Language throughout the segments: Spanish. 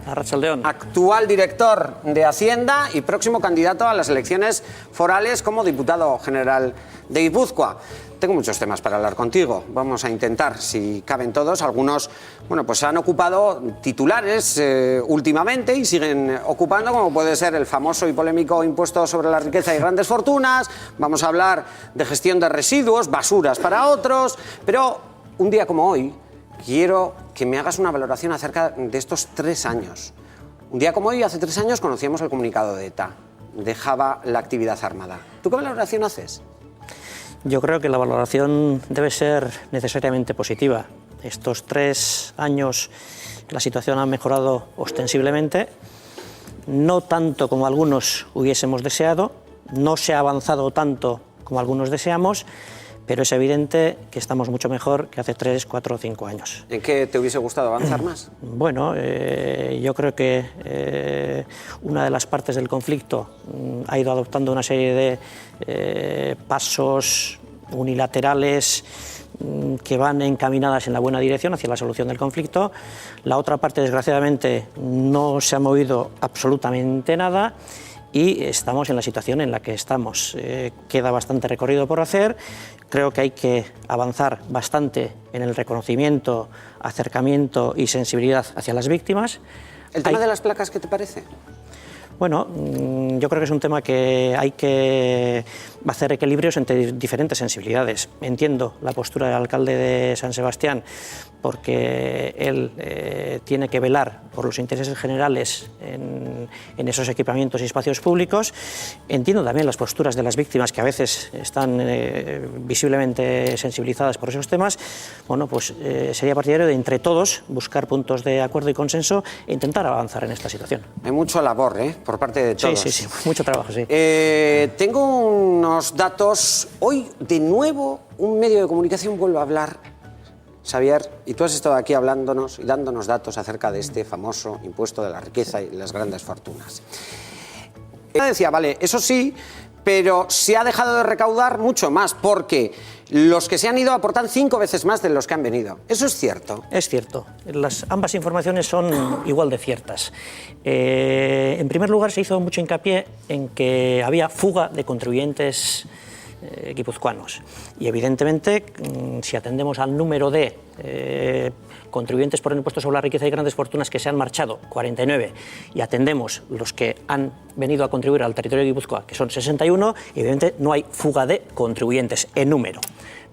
Arratsaldeon. Actual director de Hacienda y próximo candidato a las elecciones forales como diputado general de Guipúzcoa. Tengo muchos temas para hablar contigo. Vamos a intentar, si caben todos. Algunos, bueno, pues han ocupado titulares últimamente y siguen ocupando, como puede ser el famoso y polémico impuesto sobre la riqueza y grandes fortunas. Vamos a hablar de gestión de residuos, basuras para otros. Pero un día como hoy, quiero que me hagas una valoración acerca de estos 3 años. Un día como hoy, hace 3 años, conocíamos el comunicado de ETA. Dejaba la actividad armada. ¿Tú qué valoración haces? Yo creo que la valoración debe ser necesariamente positiva. Estos 3 años la situación ha mejorado ostensiblemente, no tanto como algunos hubiésemos deseado, no se ha avanzado tanto como algunos deseamos, pero es evidente que estamos mucho mejor que hace 3, 4 o 5 años. ¿En qué te hubiese gustado avanzar más? Bueno, yo creo que una de las partes del conflicto ha ido adoptando una serie de pasos unilaterales que van encaminadas en la buena dirección hacia la solución del conflicto. La otra parte, desgraciadamente, no se ha movido absolutamente nada. Y estamos en la situación en la que estamos. Queda bastante recorrido por hacer. Creo que hay que avanzar bastante en el reconocimiento, acercamiento y sensibilidad hacia las víctimas. ¿El tema de las placas qué te parece? Bueno, yo creo que es un tema que hay que hacer equilibrios entre diferentes sensibilidades. Entiendo la postura del alcalde de San Sebastián, porque él tiene que velar por los intereses generales en esos equipamientos y espacios públicos. Entiendo también las posturas de las víctimas, que a veces están visiblemente sensibilizadas por esos temas. Bueno, pues sería partidario de, entre todos, buscar puntos de acuerdo y consenso e intentar avanzar en esta situación. Hay mucho labor, por parte de todos. Sí, mucho trabajo, sí. Tengo unos datos. Hoy, de nuevo, un medio de comunicación vuelve a hablar, Xavier, y tú has estado aquí hablándonos y dándonos datos acerca de este famoso impuesto de la riqueza y las grandes fortunas. Decía, vale, eso sí, pero se ha dejado de recaudar mucho más, porque los que se han ido aportan 5 veces más de los que han venido. ¿Eso es cierto? Es cierto. Ambas informaciones son igual de ciertas. En primer lugar, se hizo mucho hincapié en que había fuga de contribuyentes guipuzcoanos. Y evidentemente, si atendemos al número de contribuyentes por el impuesto sobre la riqueza y grandes fortunas que se han marchado, 49, y atendemos los que han venido a contribuir al territorio de Guipúzcoa, que son 61, evidentemente no hay fuga de contribuyentes en número.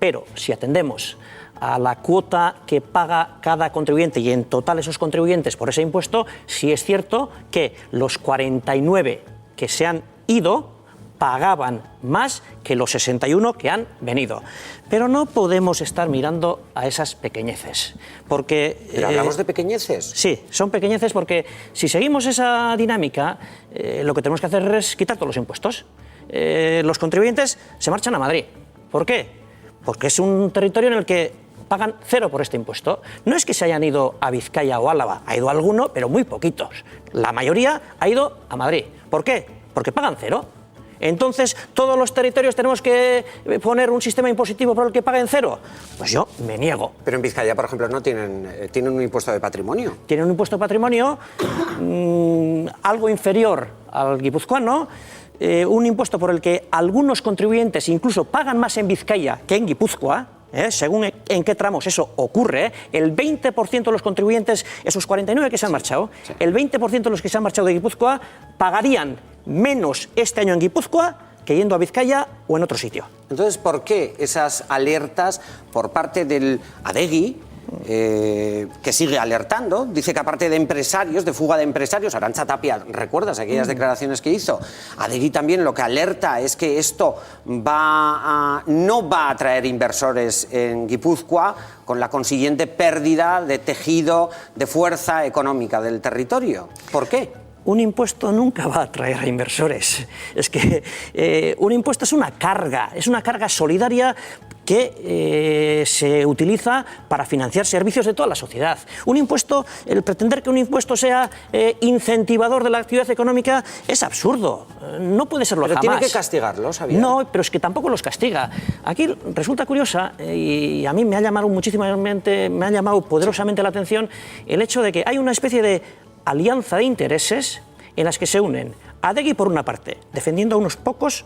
Pero si atendemos a la cuota que paga cada contribuyente y en total esos contribuyentes por ese impuesto, sí es cierto que los 49 que se han ido pagaban más que los 61 que han venido. Pero no podemos estar mirando a esas pequeñeces, porque... ¿Pero hablamos de pequeñeces? Sí, son pequeñeces porque si seguimos esa dinámica, lo que tenemos que hacer es quitar todos los impuestos. Los contribuyentes se marchan a Madrid. ¿Por qué? Porque es un territorio en el que pagan 0 por este impuesto. No es que se hayan ido a Vizcaya o Álava, ha ido alguno, pero muy poquitos. La mayoría ha ido a Madrid. ¿Por qué? Porque pagan 0. Entonces, ¿todos los territorios tenemos que poner un sistema impositivo por el que paguen 0? Pues yo me niego. Pero en Vizcaya, por ejemplo, no tienen un impuesto de patrimonio. Tienen un impuesto de patrimonio algo inferior al guipuzcoano, un impuesto por el que algunos contribuyentes incluso pagan más en Vizcaya que en Guipúzcoa. Según en qué tramos eso ocurre, el 20% de los contribuyentes, esos 49 que se han marchado, sí. El 20% de los que se han marchado de Guipúzcoa pagarían menos este año en Guipúzcoa que yendo a Vizcaya o en otro sitio. Entonces, ¿por qué esas alertas por parte del Adegi, que sigue alertando? Dice que aparte de empresarios, de fuga de empresarios, Arantxa Tapia, ¿recuerdas aquellas declaraciones que hizo? Adegi también lo que alerta es que esto no va a atraer inversores en Guipúzcoa, con la consiguiente pérdida de tejido, de fuerza económica del territorio. ¿Por qué? Un impuesto nunca va a atraer a inversores. Es que un impuesto es una carga solidaria que se utiliza para financiar servicios de toda la sociedad. Un impuesto, el pretender que un impuesto sea incentivador de la actividad económica es absurdo. No puede serlo jamás. Pero tiene que castigarlos, Xavier. No, pero es que tampoco los castiga. Aquí resulta curiosa, y a mí me ha llamado poderosamente la atención, el hecho de que hay una especie de alianza de intereses en las que se unen Adegi por una parte, defendiendo a unos pocos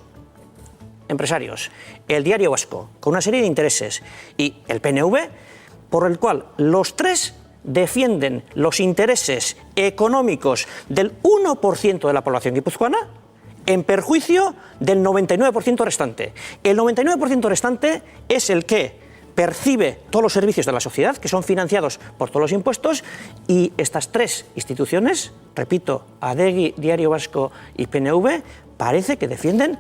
empresarios, el Diario Vasco, con una serie de intereses, y el PNV, por el cual los tres defienden los intereses económicos del 1% de la población guipuzcoana en perjuicio del 99% restante. El 99% restante es el que percibe todos los servicios de la sociedad, que son financiados por todos los impuestos, y estas tres instituciones, repito, Adegi, Diario Vasco y PNV, parece que defienden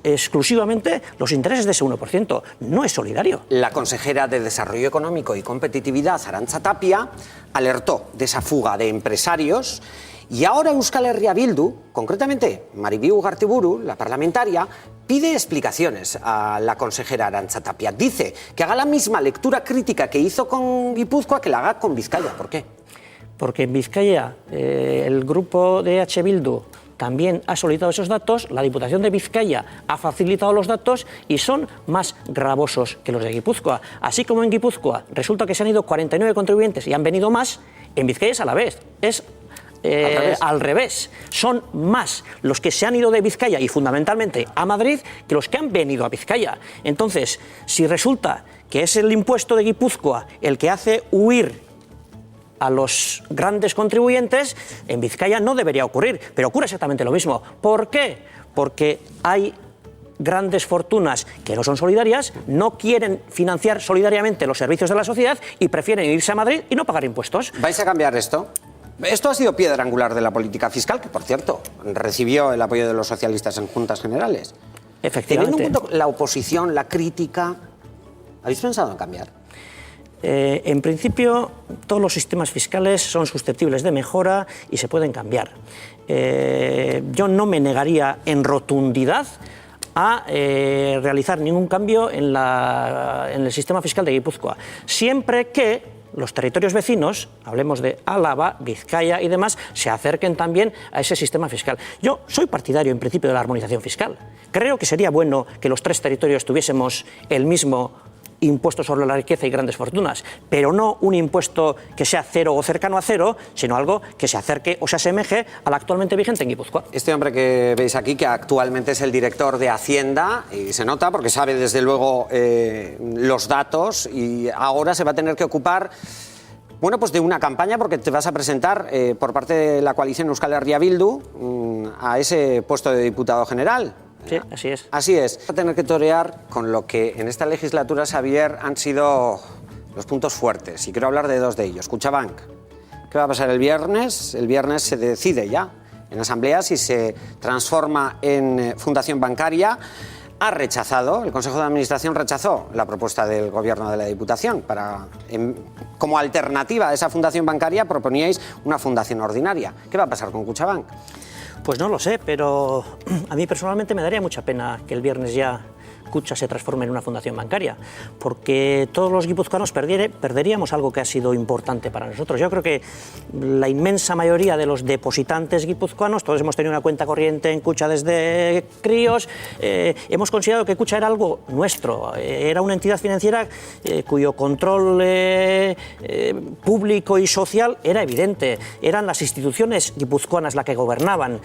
exclusivamente los intereses de ese 1%. No es solidario. La consejera de Desarrollo Económico y Competitividad, Arantza Tapia, alertó de esa fuga de empresarios y ahora Euskal Herria Bildu, concretamente Maribiu Gartiburu, la parlamentaria, pide explicaciones a la consejera Arantza Tapia. Dice que haga la misma lectura crítica que hizo con Guipúzcoa que la haga con Vizcaya. ¿Por qué? Porque en Vizcaya el grupo de EH Bildu también ha solicitado esos datos, la Diputación de Vizcaya ha facilitado los datos y son más gravosos que los de Guipúzcoa. Así como en Guipúzcoa resulta que se han ido 49 contribuyentes y han venido más, en Vizcaya es a la vez. Es al revés. Son más los que se han ido de Vizcaya y fundamentalmente a Madrid que los que han venido a Vizcaya. Entonces, si resulta que es el impuesto de Guipúzcoa el que hace huir a los grandes contribuyentes, en Vizcaya no debería ocurrir, pero ocurre exactamente lo mismo. ¿Por qué? Porque hay grandes fortunas que no son solidarias, no quieren financiar solidariamente los servicios de la sociedad y prefieren irse a Madrid y no pagar impuestos. ¿Vais a cambiar esto? Esto ha sido piedra angular de la política fiscal, que por cierto recibió el apoyo de los socialistas en Juntas Generales. Efectivamente. Teniendo en cuenta la oposición, la crítica, ¿habéis pensado en cambiar? En principio, todos los sistemas fiscales son susceptibles de mejora y se pueden cambiar. Yo no me negaría en rotundidad a realizar ningún cambio en el sistema fiscal de Guipúzcoa, siempre que los territorios vecinos, hablemos de Álava, Vizcaya y demás, se acerquen también a ese sistema fiscal. Yo soy partidario, en principio, de la armonización fiscal. Creo que sería bueno que los tres territorios tuviésemos el mismo impuesto sobre la riqueza y grandes fortunas, pero no un impuesto que sea cero o cercano a cero, sino algo que se acerque o se asemeje al actualmente vigente en Guipúzcoa. Este hombre que veis aquí, que actualmente es el director de Hacienda, y se nota porque sabe desde luego los datos, y ahora se va a tener que ocupar, bueno, pues de una campaña, porque te vas a presentar por parte de la coalición Euskal Herria Bildu a ese puesto de diputado general. Sí, así es. Así es. Va a tener que torear con lo que en esta legislatura, Xavier, han sido los puntos fuertes. Y quiero hablar de dos de ellos. Kutxabank. ¿Qué va a pasar el viernes? El viernes se decide ya en asamblea si se transforma en fundación bancaria. Ha rechazado, el Consejo de Administración rechazó la propuesta del Gobierno de la Diputación. Como alternativa a esa fundación bancaria proponíais una fundación ordinaria. ¿Qué va a pasar con Kutxabank? Pues no lo sé, pero a mí personalmente me daría mucha pena que el viernes ya Kutxa se transforme en una fundación bancaria, porque todos los guipuzcoanos perderíamos algo que ha sido importante para nosotros. Yo creo que la inmensa mayoría de los depositantes guipuzcoanos, todos hemos tenido una cuenta corriente en Kutxa desde críos, hemos considerado que Kutxa era algo nuestro, era una entidad financiera cuyo control público y social era evidente, eran las instituciones guipuzcoanas las que gobernaban.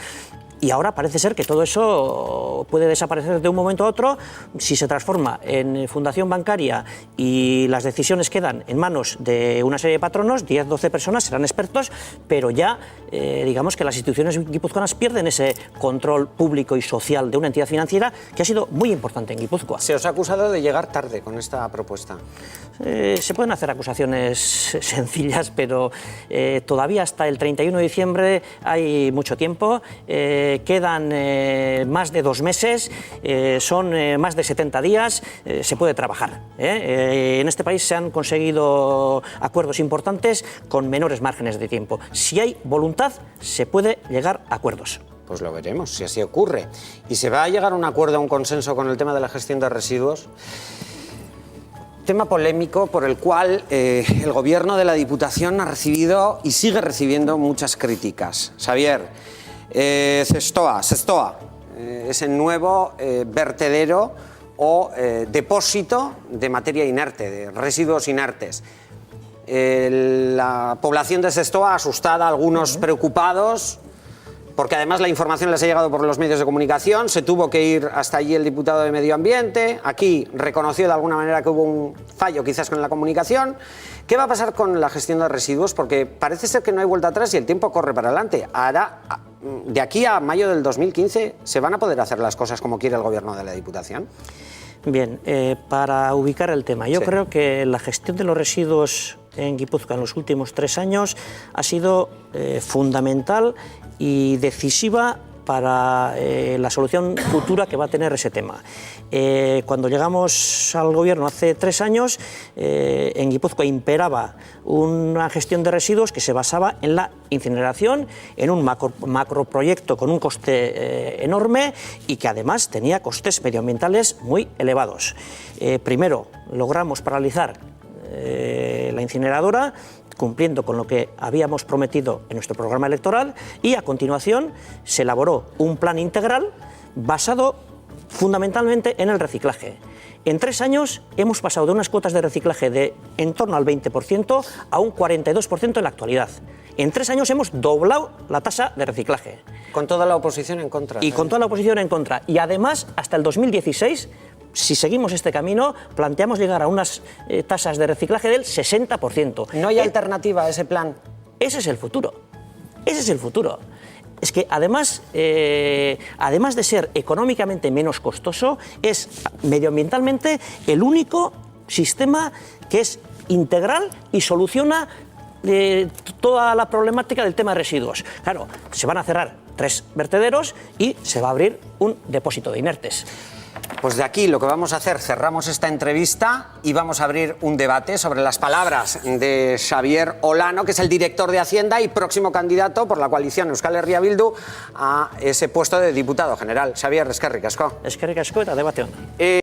Y ahora parece ser que todo eso puede desaparecer de un momento a otro si se transforma en fundación bancaria y las decisiones quedan en manos de una serie de patronos, 10, 12 personas, serán expertos, pero ya digamos que las instituciones guipuzcoanas pierden ese control público y social de una entidad financiera que ha sido muy importante en Guipúzcoa. Se os ha acusado de llegar tarde con esta propuesta. Se pueden hacer acusaciones sencillas, pero todavía hasta el 31 de diciembre hay mucho tiempo. Quedan más de 2 meses, son más de 70 días, se puede trabajar. En este país se han conseguido acuerdos importantes con menores márgenes de tiempo. Si hay voluntad, se puede llegar a acuerdos. Pues lo veremos, si así ocurre. ¿Y se va a llegar a un acuerdo, a un consenso con el tema de la gestión de residuos? Tema polémico por el cual el Gobierno de la Diputación ha recibido y sigue recibiendo muchas críticas. Xavier, Zestoa, es el nuevo vertedero o depósito de materia inerte, de residuos inertes. La población de Zestoa asustada, algunos preocupados, porque además la información les ha llegado por los medios de comunicación. Se tuvo que ir hasta allí el diputado de Medio Ambiente. Aquí reconoció de alguna manera que hubo un fallo quizás con la comunicación. ¿Qué va a pasar con la gestión de residuos? Porque parece ser que no hay vuelta atrás y el tiempo corre para adelante. Ahora, de aquí a mayo del 2015, ¿se van a poder hacer las cosas como quiere el gobierno de la Diputación? Bien, para ubicar el tema, yo creo que la gestión de los residuos en Guipúzcoa en los últimos 3 años ha sido fundamental y decisiva para la solución futura que va a tener ese tema. Cuando llegamos al gobierno hace 3 años, en Guipúzcoa imperaba una gestión de residuos que se basaba en la incineración, en un macroproyecto con un coste enorme y que además tenía costes medioambientales muy elevados. Primero logramos paralizar la incineradora, cumpliendo con lo que habíamos prometido en nuestro programa electoral, y a continuación se elaboró un plan integral basado fundamentalmente en el reciclaje. En 3 años hemos pasado de unas cuotas de reciclaje de en torno al 20% a un 42% en la actualidad. En 3 años hemos doblado la tasa de reciclaje. Con toda la oposición en contra. Y con toda la oposición en contra. Y además, hasta el 2016... si seguimos este camino, planteamos llegar a unas tasas de reciclaje del 60%. ¿No hay alternativa a ese plan? Ese es el futuro. Ese es el futuro. Es que además de ser económicamente menos costoso, es medioambientalmente el único sistema que es integral y soluciona toda la problemática del tema de residuos. Claro, se van a cerrar 3 vertederos y se va a abrir un depósito de inertes. Pues de aquí lo que vamos a hacer, cerramos esta entrevista y vamos a abrir un debate sobre las palabras de Xabier Olano, que es el director de Hacienda y próximo candidato por la coalición Euskal Herria Bildu a ese puesto de diputado general. Xabier, eskerrik asko. Eskerrik asko eta debate ona.